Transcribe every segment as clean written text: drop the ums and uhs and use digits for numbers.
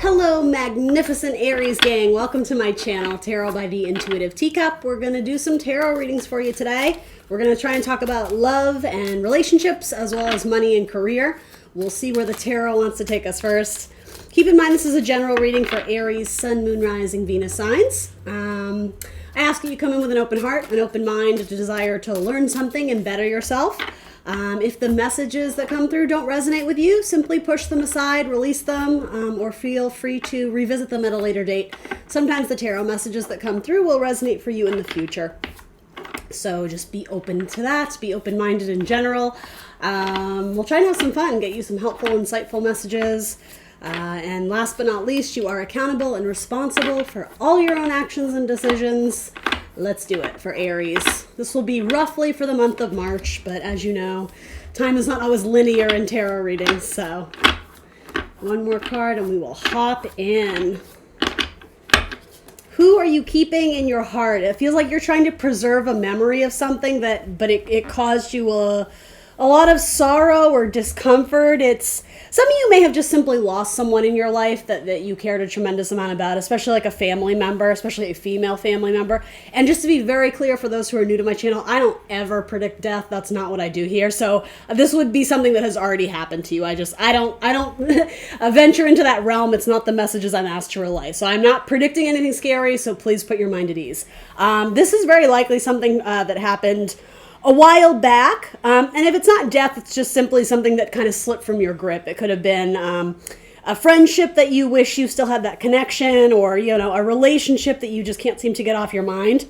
Hello, magnificent Aries gang. Welcome to my channel, Tarot by the Intuitive Teacup. We're going to do some tarot readings for you today. We're going to try and talk about love and relationships as well as money and career. We'll see where the tarot wants to take us first. Keep in mind this is a general reading for Aries, Sun, Moon, Rising, Venus signs. I ask that you come in with an open heart, an open mind, a desire to learn something and better yourself. If the messages that come through don't resonate with you, simply push them aside, release them, or feel free to revisit them at a later date. Sometimes the tarot messages that come through will resonate for you in the future. So just be open to that, be open-minded in general. We'll try and have some fun, get you some helpful, insightful messages. And last but not least, you are accountable and responsible for all your own actions and decisions. Let's do it for Aries. This will be roughly for the month of March, but as you know, time is not always linear in tarot readings, so one more card and we will hop in. Who are you keeping in your heart? It feels like you're trying to preserve a memory of something but it caused you a lot of sorrow or discomfort. Some of you may have just simply lost someone in your life that you cared a tremendous amount about, especially like a family member, especially a female family member. And just to be very clear for those who are new to my channel, I don't ever predict death. That's not what I do here. So this would be something that has already happened to you. I don't venture into that realm. It's not the messages I'm asked to relay. So I'm not predicting anything scary. So please put your mind at ease. This is very likely something that happened a while back, and if it's not death, it's just simply something that kind of slipped from your grip. It could have been a friendship that you wish you still had that connection, or a relationship that you just can't seem to get off your mind.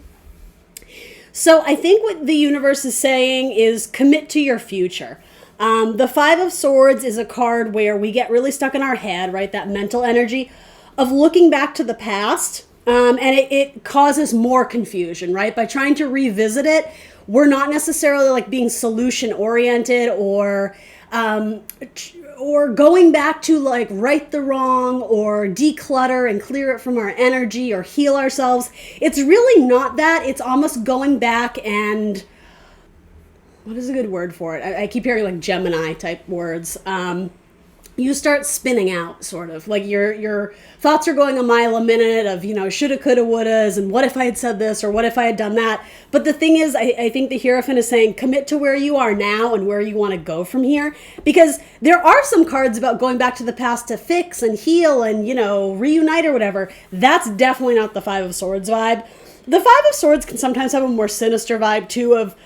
So I think what the universe is saying is commit to your future. The Five of Swords is a card where we get really stuck in our head, right? That mental energy of looking back to the past, and it causes more confusion, right? By trying to revisit it, we're not necessarily like being solution oriented or going back to like right the wrong or declutter and clear it from our energy or heal ourselves. It's really not that. It's almost going back and what is a good word for it? I keep hearing like Gemini type words. You start spinning out, sort of like your thoughts are going a mile a minute of shoulda, coulda, wouldas, and what if I had said this or what if I had done that. But the thing is, I think the Hierophant is saying commit to where you are now and where you want to go from here, because there are some cards about going back to the past to fix and heal and reunite or whatever. That's definitely not the Five of Swords vibe. The Five of Swords can sometimes have a more sinister vibe too, of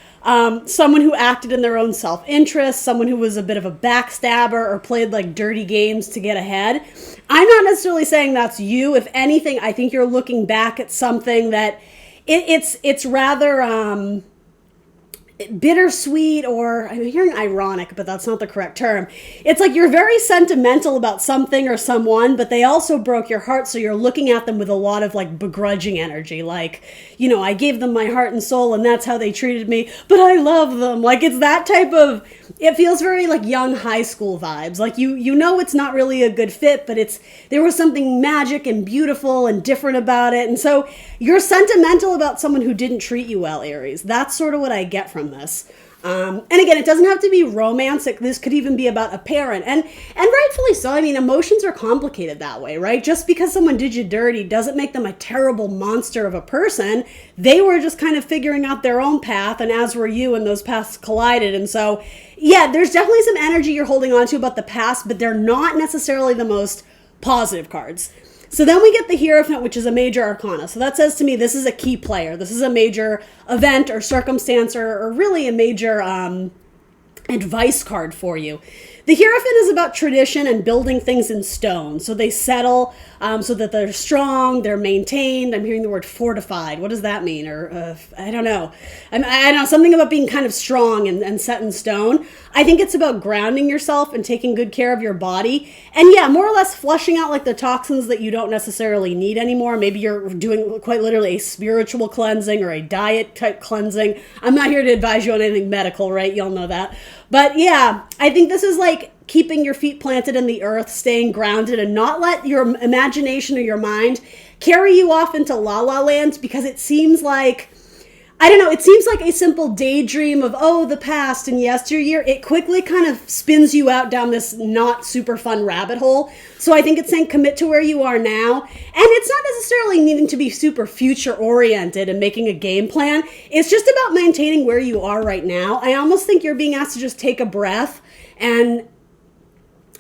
someone who acted in their own self-interest, someone who was a bit of a backstabber or played like dirty games to get ahead. I'm not necessarily saying that's you. If anything, I think you're looking back at something that it's rather bittersweet, or I'm hearing ironic, but that's not the correct term. It's like you're very sentimental about something or someone, but they also broke your heart, so you're looking at them with a lot of like begrudging energy, like I gave them my heart and soul and that's how they treated me, but I love them. Like it's that type of, it feels very like young high school vibes. Like it's not really a good fit, but there was something magic and beautiful and different about it. And so you're sentimental about someone who didn't treat you well, Aries. That's sort of what I get from this. And again, it doesn't have to be romantic. This could even be about a parent, and rightfully so. I mean, emotions are complicated that way, right? Just because someone did you dirty doesn't make them a terrible monster of a person. They were just kind of figuring out their own path, and as were you, and those paths collided. And so, yeah, there's definitely some energy you're holding on to about the past, but they're not necessarily the most positive cards. So then we get the Hierophant, which is a major arcana. So that says to me, this is a key player. This is a major event or circumstance or really a major advice card for you. The Hierophant is about tradition and building things in stone. So they settle so that they're strong, they're maintained. I'm hearing the word fortified. What does that mean? Or I don't know. I don't know, something about being kind of strong and set in stone. I think it's about grounding yourself and taking good care of your body. And yeah, more or less flushing out like the toxins that you don't necessarily need anymore. Maybe you're doing quite literally a spiritual cleansing or a diet type cleansing. I'm not here to advise you on anything medical, right? Y'all know that. But yeah, I think this is like keeping your feet planted in the earth, staying grounded, and not let your imagination or your mind carry you off into la la land, because it seems like I don't know, it seems like a simple daydream of, oh, the past and yesteryear. It quickly kind of spins you out down this not super fun rabbit hole. So I think it's saying commit to where you are now. And it's not necessarily needing to be super future oriented and making a game plan. It's just about maintaining where you are right now. I almost think you're being asked to just take a breath and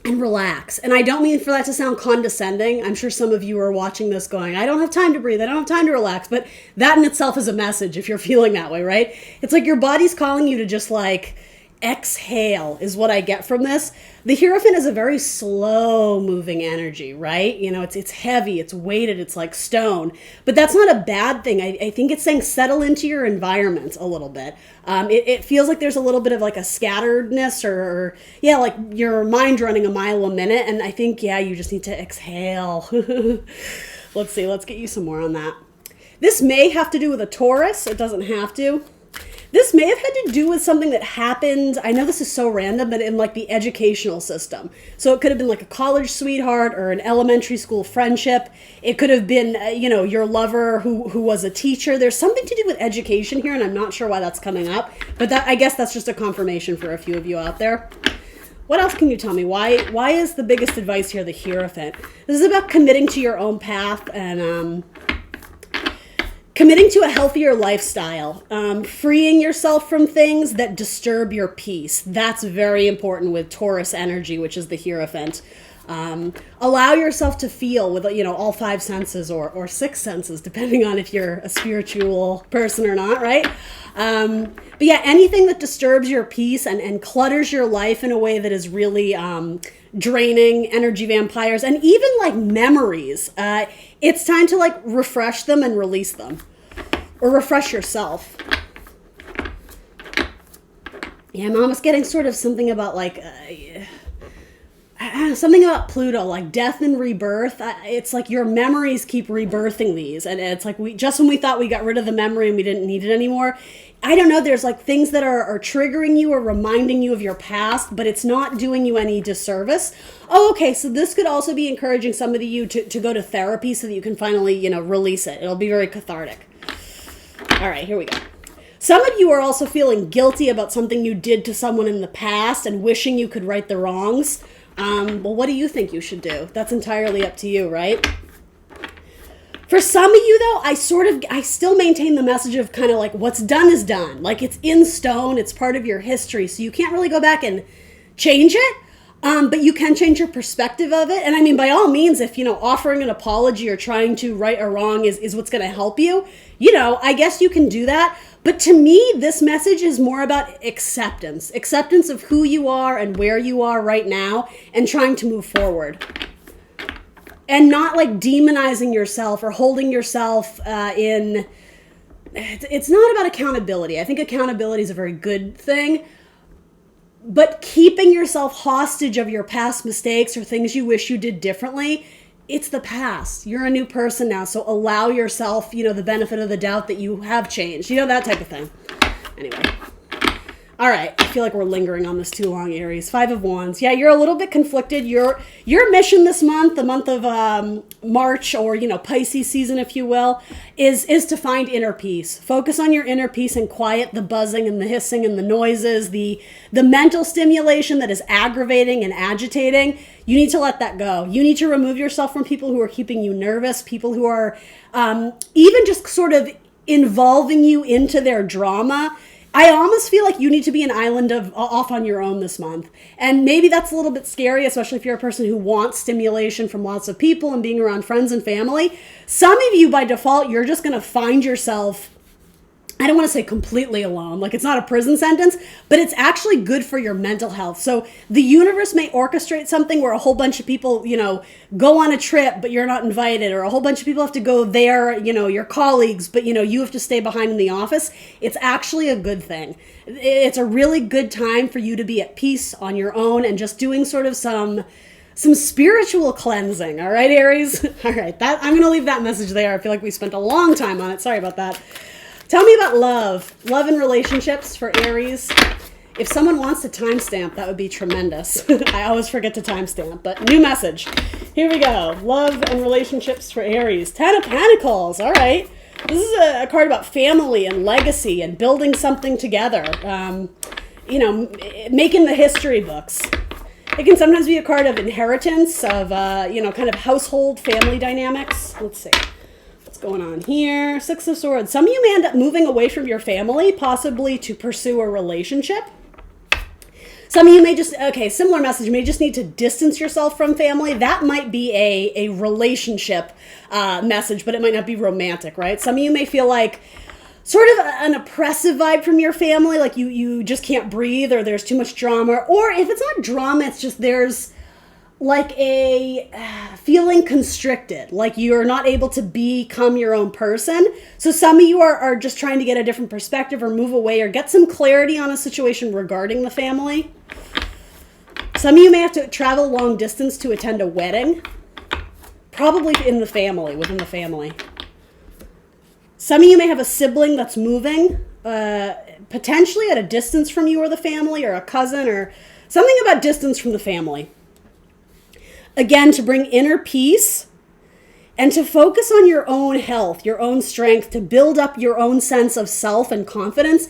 relax. And I don't mean for that to sound condescending. I'm sure some of you are watching this going, I don't have time to breathe. I don't have time to relax. But that in itself is a message if you're feeling that way, right? It's like your body's calling you to just like exhale is what I get from this. The Hierophant is a very slow moving energy, right? You know, it's heavy, it's weighted, it's like stone. But that's not a bad thing. I think it's saying settle into your environment a little bit. It feels like there's a little bit of like a scatteredness or yeah, like your mind running a mile a minute. And I think, yeah, you just need to exhale. Let's see, let's get you some more on that. This may have to do with a Taurus. It doesn't have to. This may have had to do with something that happened, I know this is so random, but in like the educational system. So it could have been like a college sweetheart or an elementary school friendship. It could have been, you know, your lover who was a teacher. There's something to do with education here, and I'm not sure why that's coming up. But that, I guess that's just a confirmation for a few of you out there. What else can you tell me? Why is the biggest advice here the Hierophant? This is about committing to your own path and committing to a healthier lifestyle, freeing yourself from things that disturb your peace. That's very important with Taurus energy, which is the Hierophant. Allow yourself to feel with, you know, all five senses or six senses, depending on if you're a spiritual person or not, right? But yeah, anything that disturbs your peace and clutters your life in a way that is really draining, energy vampires, and even like memories. It's time to like refresh them and release them. Or refresh yourself. Yeah, I'm almost getting sort of something about like, something about Pluto, like death and rebirth. It's like your memories keep rebirthing these. And it's like just when we thought we got rid of the memory and we didn't need it anymore, I don't know, there's like things that are triggering you or reminding you of your past, but it's not doing you any disservice. Oh, okay, so this could also be encouraging some of you to go to therapy so that you can finally, you know, release it. It'll be very cathartic. All right, here we go. Some of you are also feeling guilty about something you did to someone in the past and wishing you could right the wrongs. Well, what do you think you should do? That's entirely up to you, right? For some of you, though, I still maintain the message of kind of like what's done is done. Like it's in stone. It's part of your history. So you can't really go back and change it. But you can change your perspective of it. And I mean, by all means, if, you know, offering an apology or trying to right a wrong is what's going to help you, you know, I guess you can do that. But to me, this message is more about acceptance of who you are and where you are right now and trying to move forward. And not like demonizing yourself or holding yourself in. It's not about accountability. I think accountability is a very good thing. But keeping yourself hostage of your past mistakes or things you wish you did differently, it's the past. You're a new person now, so allow yourself, you know, the benefit of the doubt that you have changed. You know, that type of thing. Anyway. All right, I feel like we're lingering on this too long, Aries. 5 of Wands. Yeah, you're a little bit conflicted. Your mission this month, the month of March, or, you know, Pisces season, if you will, is to find inner peace. Focus on your inner peace and quiet the buzzing and the hissing and the noises, the mental stimulation that is aggravating and agitating. You need to let that go. You need to remove yourself from people who are keeping you nervous, people who are even just sort of involving you into their drama. I almost feel like you need to be an island off on your own this month. And maybe that's a little bit scary, especially if you're a person who wants stimulation from lots of people and being around friends and family. Some of you, by default, you're just going to find yourself, I don't want to say completely alone, like it's not a prison sentence, but it's actually good for your mental health. So the universe may orchestrate something where a whole bunch of people, you know, go on a trip, but you're not invited, or a whole bunch of people have to go there, you know, your colleagues, but, you know, you have to stay behind in the office. It's actually a good thing. It's a really good time for you to be at peace on your own and just doing sort of some spiritual cleansing. All right, Aries? All right, I'm going to leave that message there. I feel like we spent a long time on it. Sorry about that. Tell me about love and relationships for Aries. If someone wants to timestamp, that would be tremendous. I always forget to timestamp, but new message. Here we go. Love and relationships for Aries. 10 of Pentacles. All right. This is a card about family and legacy and building something together. Making the history books. It can sometimes be a card of inheritance, of, kind of household family dynamics. Let's see. What's going on here? Six of Swords. Some of you may end up moving away from your family, possibly to pursue a relationship. Some of you may just, similar message, you may just need to distance yourself from family. That might be a relationship message, but it might not be romantic, right? Some of you may feel like sort of an oppressive vibe from your family, like you just can't breathe, or there's too much drama. Or if it's not drama, it's just there's like a feeling constricted, like you're not able to become your own person. So some of you are just trying to get a different perspective or move away or get some clarity on a situation regarding the family. Some of you may have to travel long distance to attend a wedding, probably in the family, within the family. Some of you may have a sibling that's moving, potentially at a distance from you or the family, or a cousin, or something about distance from the family. Again, to bring inner peace and to focus on your own health, your own strength, to build up your own sense of self and confidence.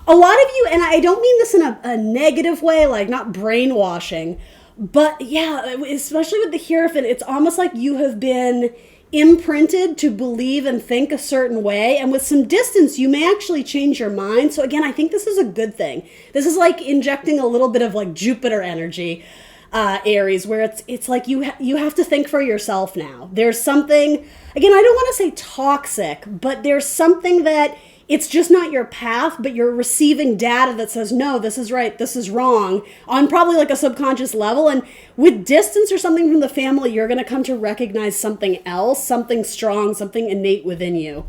A lot of you, and I don't mean this in a negative way, like not brainwashing, but yeah, especially with the Hierophant, it's almost like you have been imprinted to believe and think a certain way, and with some distance you may actually change your mind. So again, I think this is a good thing. This is like injecting a little bit of like Jupiter energy, Aries, where it's like you have to think for yourself now. There's something, again, I don't want to say toxic, but there's something that it's just not your path, but you're receiving data that says, no, this is right, this is wrong, on probably like a subconscious level. And with distance or something from the family, you're going to come to recognize something else, something strong, something innate within you.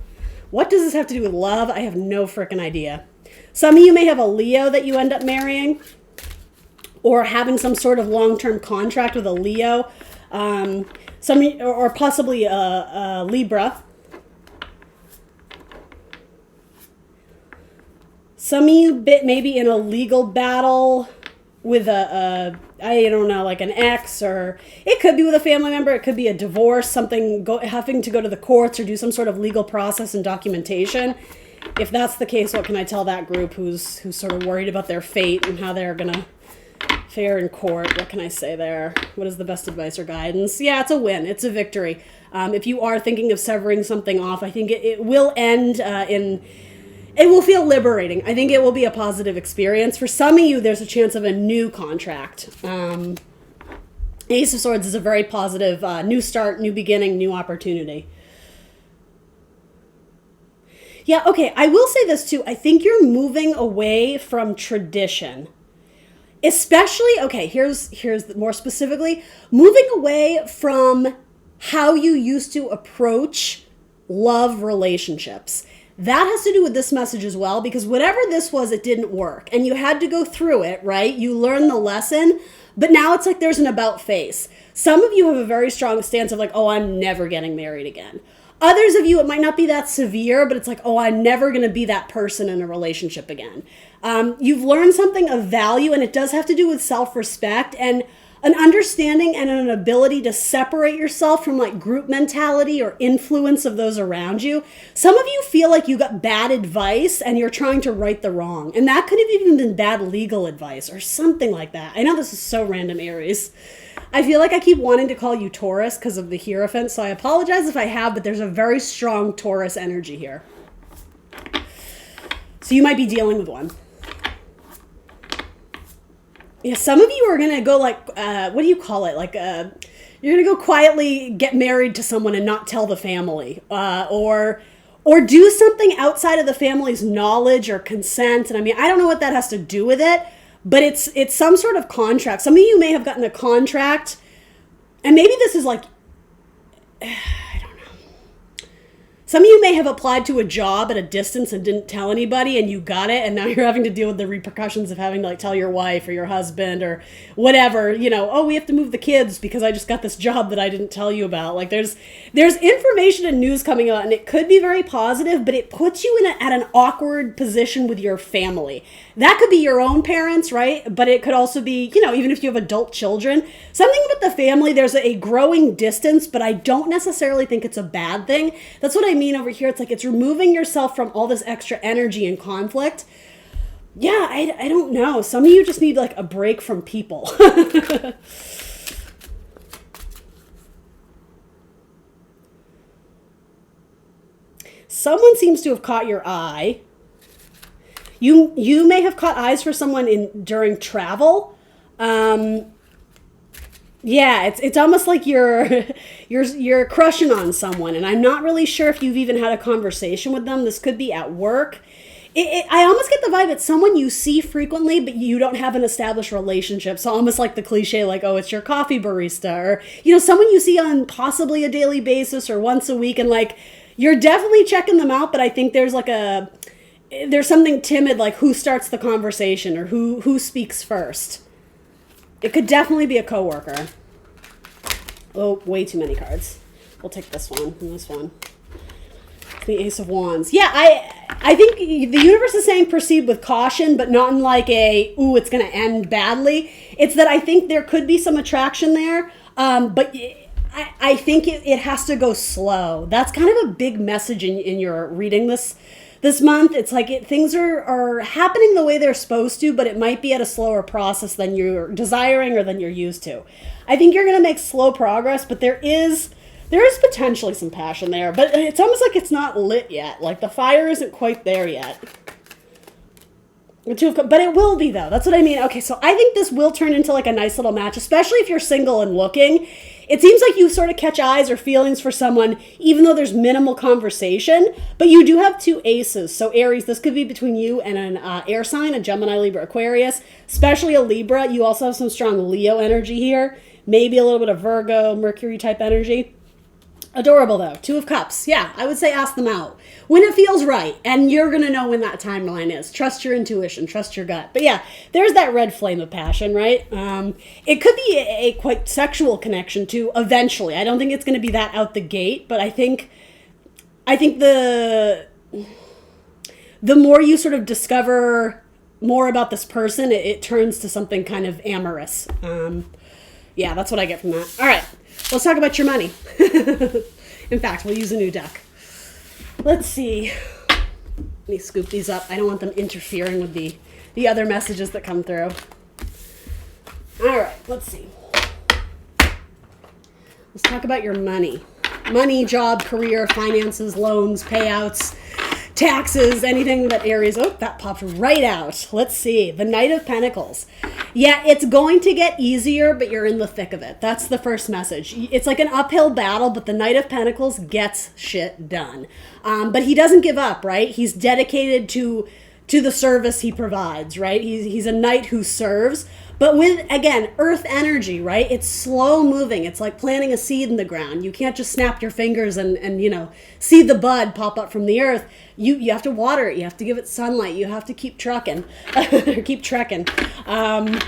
What does this have to do with love? I have no freaking idea. Some of you may have a Leo that you end up marrying, or having some sort of long-term contract with a Leo, or possibly a Libra. Some of you maybe in a legal battle with like an ex, or it could be with a family member. It could be a divorce, something having to go to the courts or do some sort of legal process and documentation. If that's the case, what can I tell that group who's sort of worried about their fate and how they're going to fare in court? What can I say there? What is the best advice or guidance? Yeah, it's a win. It's a victory. If you are thinking of severing something off, I think it will end it will feel liberating. I think it will be a positive experience. For some of you, there's a chance of a new contract. Ace of Swords is a very positive new start, new beginning, new opportunity. Yeah, okay, I will say this too. I think you're moving away from tradition. Especially, okay, here's more specifically, moving away from how you used to approach love relationships. That has to do with this message as well, because whatever this was, it didn't work. And you had to go through it, right? You learned the lesson, but now it's like there's an about face. Some of you have a very strong stance of like, oh, I'm never getting married again. Others of you, it might not be that severe, but it's like, oh, I'm never going to be that person in a relationship again. You've learned something of value, and it does have to do with self-respect and an understanding and an ability to separate yourself from like group mentality or influence of those around you. Some of you feel like you got bad advice and you're trying to right the wrong. And that could have even been bad legal advice or something like that. I know this is so random, Aries. I feel like I keep wanting to call you Taurus because of the Hierophant, so I apologize if I have, but there's a very strong Taurus energy here. So you might be dealing with one. Yeah, some of you are going to go like, what do you call it? Like, you're going to go quietly get married to someone and not tell the family, or do something outside of the family's knowledge or consent. And I mean, I don't know what that has to do with it, but it's some sort of contract. Some of you may have gotten a contract, and maybe this is like, I don't know. Some of you may have applied to a job at a distance and didn't tell anybody, and you got it, and now you're having to deal with the repercussions of having to like tell your wife or your husband or whatever, oh, we have to move the kids because I just got this job that I didn't tell you about. Like there's information and news coming out, and it could be very positive, but it puts you at an awkward position with your family. That could be your own parents, right? But it could also be, even if you have adult children, something with the family, there's a growing distance, but I don't necessarily think it's a bad thing. That's what I mean over here. It's like it's removing yourself from all this extra energy and conflict. Yeah, I don't know. Some of you just need like a break from people. Someone seems to have caught your eye. You may have caught eyes for someone during travel. Yeah, it's almost like you're crushing on someone, and I'm not really sure if you've even had a conversation with them. This could be at work. I almost get the vibe it's someone you see frequently, but you don't have an established relationship. So almost like the cliche, like, oh, it's your coffee barista, or, someone you see on possibly a daily basis or once a week, and like, you're definitely checking them out, but I think there's something timid, like who starts the conversation or who speaks first. It could definitely be a coworker. Oh, way too many cards. We'll take this one and this one. The Ace of Wands. Yeah, I think the universe is saying proceed with caution, but not in like it's going to end badly. It's that I think there could be some attraction there, but I think it has to go slow. That's kind of a big message in your reading this month. It's like things are happening the way they're supposed to, but it might be at a slower process than you're desiring or than you're used to. I think you're going to make slow progress, but there is potentially some passion there, but it's almost like it's not lit yet. Like the fire isn't quite there yet. But it will be, though. That's what I mean. Okay, so I think this will turn into like a nice little match, especially if you're single and looking. It seems like you sort of catch eyes or feelings for someone, even though there's minimal conversation, but you do have two aces. So Aries, this could be between you and an air sign, a Gemini, Libra, Aquarius, especially a Libra. You also have some strong Leo energy here, maybe a little bit of Virgo, Mercury type energy. Adorable, though. Two of Cups. Yeah, I would say ask them out when it feels right, and you're going to know when that timeline is. Trust your intuition. Trust your gut. But yeah, there's that red flame of passion, right? It could be a quite sexual connection, too, eventually. I don't think it's going to be that out the gate, but I think the more you sort of discover more about this person, it turns to something kind of amorous. Yeah, that's what I get from that. All right. Let's talk about your money. In fact, we'll use a new deck. Let's see. Let me scoop these up. I don't want them interfering with the other messages that come through. All right, let's see. Let's talk about your money. Money, job, career, finances, loans, payouts, taxes, anything that Aries... Oh, that popped right out. Let's see. The Knight of Pentacles. Yeah, it's going to get easier, but you're in the thick of it. That's the first message. It's like an uphill battle, but the Knight of Pentacles gets shit done. But he doesn't give up, right? He's dedicated to the service he provides, right? He's a knight who serves. But with, again, earth energy, right? It's slow moving. It's like planting a seed in the ground. You can't just snap your fingers and see the bud pop up from the earth. You have to water it. You have to give it sunlight. You have to keep trucking. Keep trekking. I'm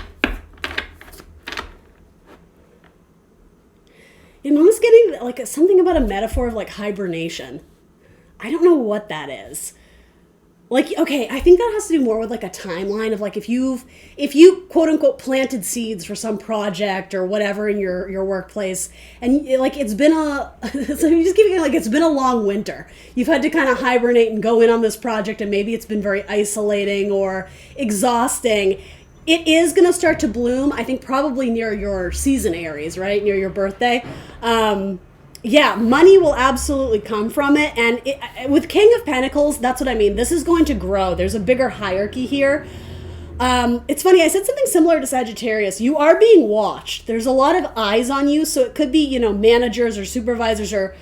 almost getting like something about a metaphor of like hibernation. I don't know what that is. Like, okay, I think that has to do more with like a timeline of like if you quote unquote planted seeds for some project or whatever in your workplace, and like it's been so I'm just giving it like it's been a long winter. You've had to kind of hibernate and go in on this project, and maybe it's been very isolating or exhausting. It is going to start to bloom, I think, probably near your season, Aries, right? Near your birthday. Yeah, money will absolutely come from it. And with King of Pentacles, that's what I mean. This is going to grow. There's a bigger hierarchy here. It's funny, I said something similar to Sagittarius. You are being watched. There's a lot of eyes on you. So it could be, managers or supervisors are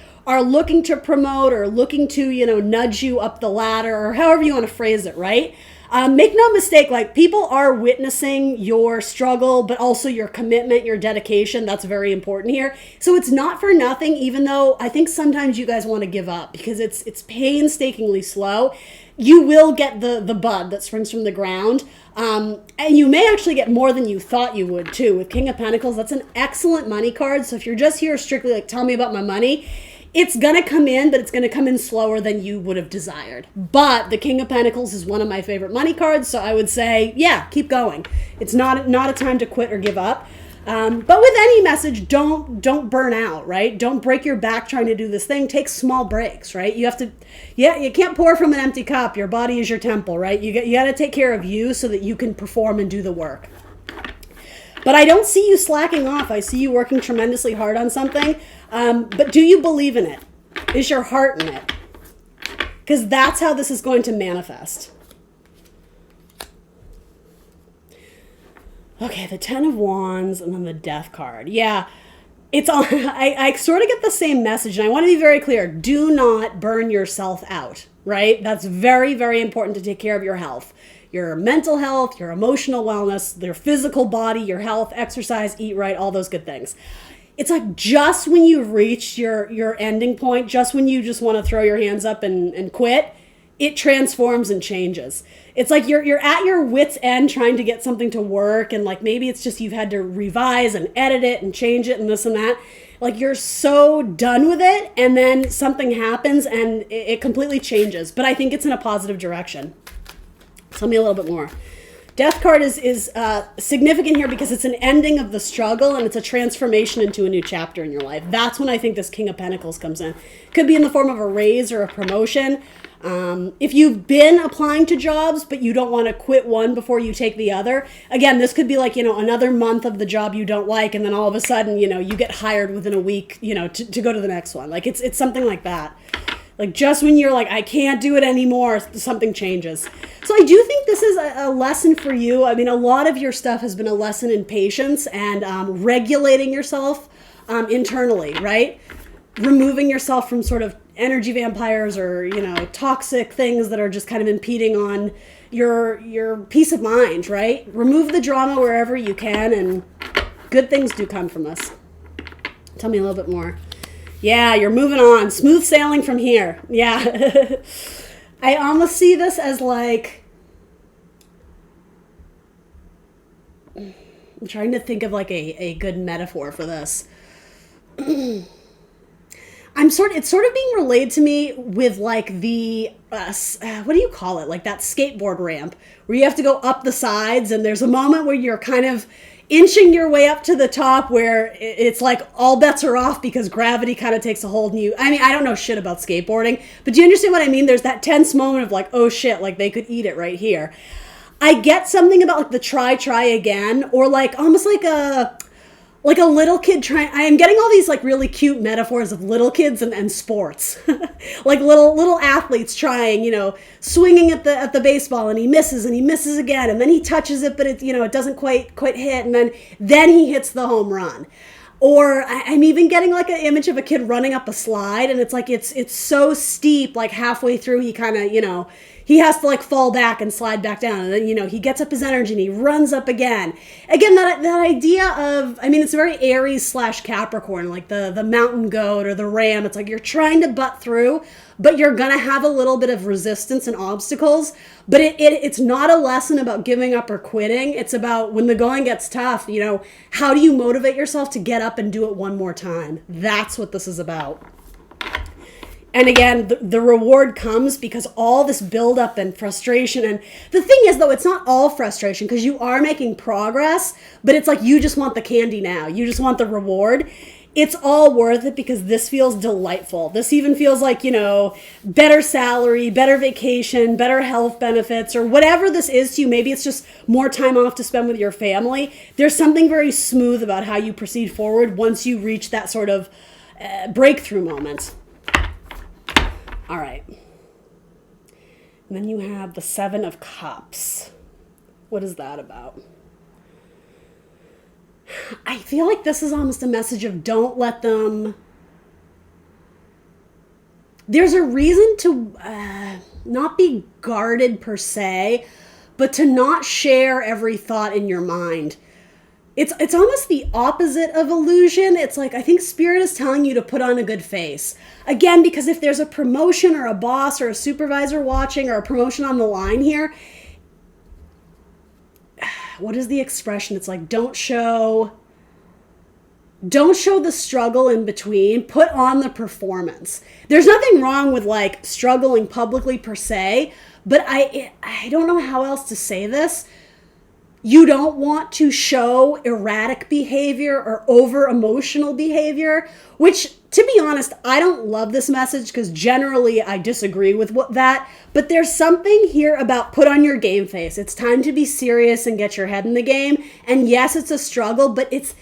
looking to promote or looking to, nudge you up the ladder or however you want to phrase it, right? Make no mistake, like people are witnessing your struggle, but also your commitment, your dedication. That's very important here. So it's not for nothing, even though I think sometimes you guys want to give up because it's painstakingly slow. You will get the bud that springs from the ground. And you may actually get more than you thought you would too. With King of Pentacles, that's an excellent money card. So if you're just here strictly like, tell me about my money, it's going to come in, but it's going to come in slower than you would have desired. But the King of Pentacles is one of my favorite money cards, so I would say, yeah, keep going. It's not a time to quit or give up. But with any message, don't burn out, right? Don't break your back trying to do this thing. Take small breaks, right? You have to, you can't pour from an empty cup. Your body is your temple, right? You got to take care of you so that you can perform and do the work. But I don't see you slacking off. I see you working tremendously hard on something. But do you believe in it? Is your heart in it? Because that's how this is going to manifest. Okay, the 10 of Wands and then the Death card. Yeah, it's on. I sort of get the same message, and I want to be very clear. Do not burn yourself out, right? That's very, very important to take care of your health. Your mental health, your emotional wellness, your physical body, your health, exercise, eat right, all those good things. It's like just when you've reached your ending point, just when you just want to throw your hands up and quit, it transforms and changes. It's like you're at your wit's end trying to get something to work, and like maybe it's just you've had to revise and edit it and change it and this and that. Like you're so done with it, and then something happens and it completely changes. But I think it's in a positive direction. Tell me a little bit more. Death card is significant here because it's an ending of the struggle and it's a transformation into a new chapter in your life. That's when I think this King of Pentacles comes in. Could be in the form of a raise or a promotion. If you've been applying to jobs, but you don't want to quit one before you take the other, again, this could be like, another month of the job you don't like, and then all of a sudden, you get hired within a week, to go to the next one. Like it's something like that. Like just when you're like, I can't do it anymore, something changes. So I do think this is a lesson for you. I mean, a lot of your stuff has been a lesson in patience and regulating yourself internally, right? Removing yourself from sort of energy vampires or, toxic things that are just kind of impeding on your peace of mind, right? Remove the drama wherever you can, and good things do come from this. Tell me a little bit more. Yeah, you're moving on. Smooth sailing from here. Yeah. I almost see this as like, I'm trying to think of like a good metaphor for this. It's sort of being relayed to me with like the, what do you call it? Like that skateboard ramp where you have to go up the sides, and there's a moment where you're kind of inching your way up to the top where it's like all bets are off because gravity kind of takes a hold in you. I mean, I don't know shit about skateboarding, but do you understand what I mean? There's that tense moment of like, oh shit, like they could eat it right here. I get something about like the try again, or like almost like a little kid trying. I am getting all these like really cute metaphors of little kids and sports. Like little athletes trying, swinging at the baseball, and he misses again, and then he touches it, but it doesn't quite hit, and then he hits the home run. Or I'm even getting like an image of a kid running up a slide, and it's like it's so steep, like halfway through he kind of, he has to like fall back and slide back down, and then he gets up his energy and he runs up again. Again, that idea of, I mean, it's very Aries / Capricorn, like the mountain goat or the ram. It's like you're trying to butt through, but you're gonna have a little bit of resistance and obstacles. But it's not a lesson about giving up or quitting. It's about when the going gets tough, how do you motivate yourself to get up and do it one more time? That's what this is about. And again, the reward comes because all this buildup and frustration. And the thing is, though, it's not all frustration because you are making progress, but it's like you just want the candy now. You just want the reward. It's all worth it because this feels delightful. This even feels like, better salary, better vacation, better health benefits, or whatever this is to you. Maybe it's just more time off to spend with your family. There's something very smooth about how you proceed forward once you reach that sort of breakthrough moment. All right. And then you have the 7 of Cups. What is that about? I feel like this is almost a message of don't let them... There's a reason to not be guarded per se, but to not share every thought in your mind. It's almost the opposite of illusion. It's like, I think Spirit is telling you to put on a good face. Again, because if there's a promotion or a boss or a supervisor watching or a promotion on the line here, what is the expression? It's like, don't show the struggle in between. Put on the performance. There's nothing wrong with like struggling publicly per se, but I don't know how else to say this. You don't want to show erratic behavior or over emotional behavior, which, to be honest, I don't love this message because generally I disagree with that. But there's something here about put on your game face. It's time to be serious and get your head in the game. And yes, it's a struggle, but it's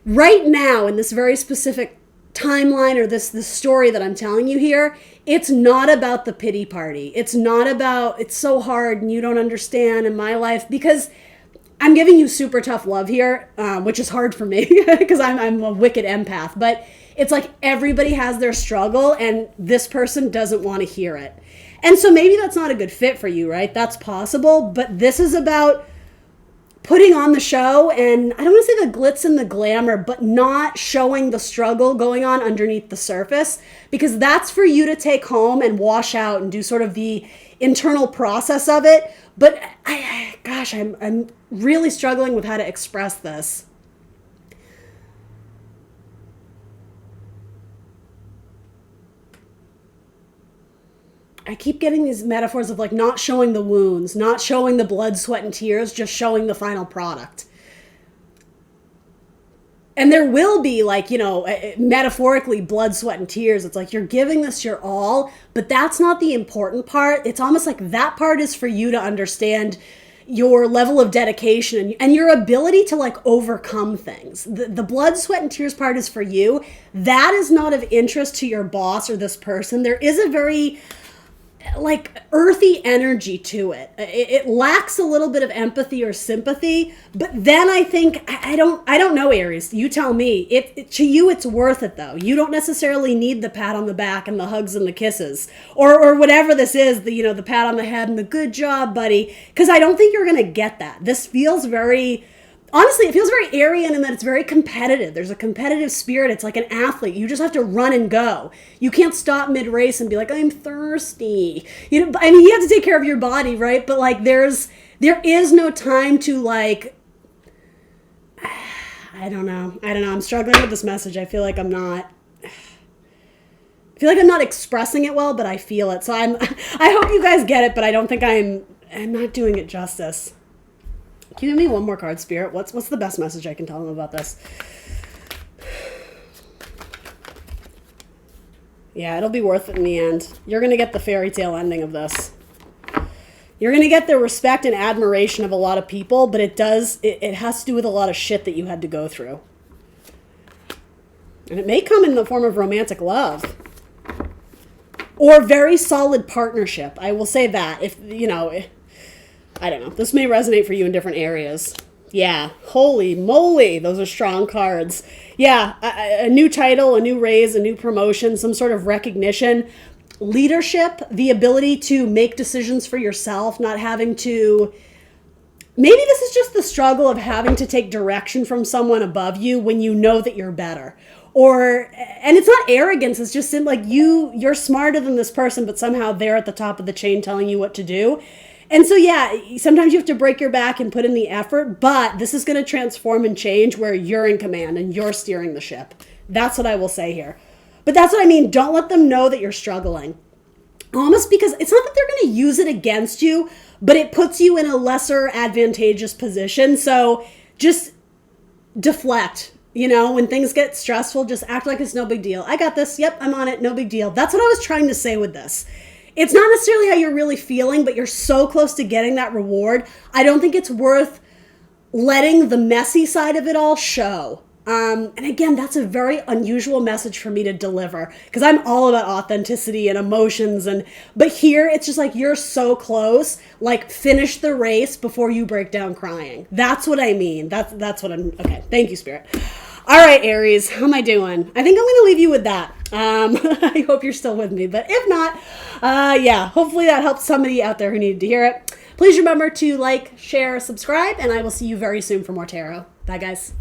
right now in this very specific timeline or this story that I'm telling you here, it's not about the pity party. It's not about it's so hard and you don't understand in my life, because I'm giving you super tough love here, which is hard for me because I'm a wicked empath. But it's like everybody has their struggle and this person doesn't want to hear it. And so maybe that's not a good fit for you, right? That's possible. But this is about putting on the show, and I don't want to say the glitz and the glamour, but not showing the struggle going on underneath the surface, because that's for you to take home and wash out and do sort of the internal process of it. But I'm really struggling with how to express this. I keep getting these metaphors of like not showing the wounds, not showing the blood, sweat, and tears, just showing the final product. And there will be like, metaphorically blood, sweat, and tears. It's like you're giving this your all, but that's not the important part. It's almost like that part is for you to understand your level of dedication and your ability to like overcome things. The blood, sweat, and tears part is for you. That is not of interest to your boss or this person. There is a very like earthy energy to it. It lacks a little bit of empathy or sympathy, but then I think I don't know, Aries. You tell me. To you it's worth it though. You don't necessarily need the pat on the back and the hugs and the kisses or whatever this is, the pat on the head and the good job, buddy, because I don't think you're going to get that. This feels very honestly, it feels very Aryan in that it's very competitive. There's a competitive spirit. It's like an athlete. You just have to run and go. You can't stop mid-race and be like, I'm thirsty. You have to take care of your body, right? But like there is no time to like, I don't know. I'm struggling with this message. I feel like I'm not expressing it well, but I feel it. So I hope you guys get it, but I don't think I'm not doing it justice. Can you give me one more card, Spirit? What's the best message I can tell them about this? Yeah, it'll be worth it in the end. You're going to get the fairy tale ending of this. You're going to get the respect and admiration of a lot of people, but it has to do with a lot of shit that you had to go through. And it may come in the form of romantic love. Or very solid partnership. I will say that. I don't know. This may resonate for you in different areas. Yeah. Holy moly. Those are strong cards. Yeah. A new title, a new raise, a new promotion, some sort of recognition, leadership, the ability to make decisions for yourself, not having to... Maybe this is just the struggle of having to take direction from someone above you when you know that you're better. And it's not arrogance. It's just like you're smarter than this person, but somehow they're at the top of the chain telling you what to do. And so, yeah, sometimes you have to break your back and put in the effort, but this is going to transform and change where you're in command and you're steering the ship. That's what I will say here. But that's what I mean. Don't let them know that you're struggling. Almost because it's not that they're going to use it against you, but it puts you in a lesser advantageous position. So just deflect. When things get stressful, just act like it's no big deal. I got this. Yep, I'm on it. No big deal. That's what I was trying to say with this. It's not necessarily how you're really feeling, but you're so close to getting that reward. I don't think it's worth letting the messy side of it all show. And again, that's a very unusual message for me to deliver because I'm all about authenticity and emotions. But here it's just like you're so close, like finish the race before you break down crying. That's what I mean. That's what I'm... Okay, thank you, Spirit. All right, Aries, how am I doing? I think I'm going to leave you with that. I hope you're still with me, but if not, hopefully that helps somebody out there who needed to hear it. Please remember to like, share, subscribe, and I will see you very soon for more tarot. Bye, guys.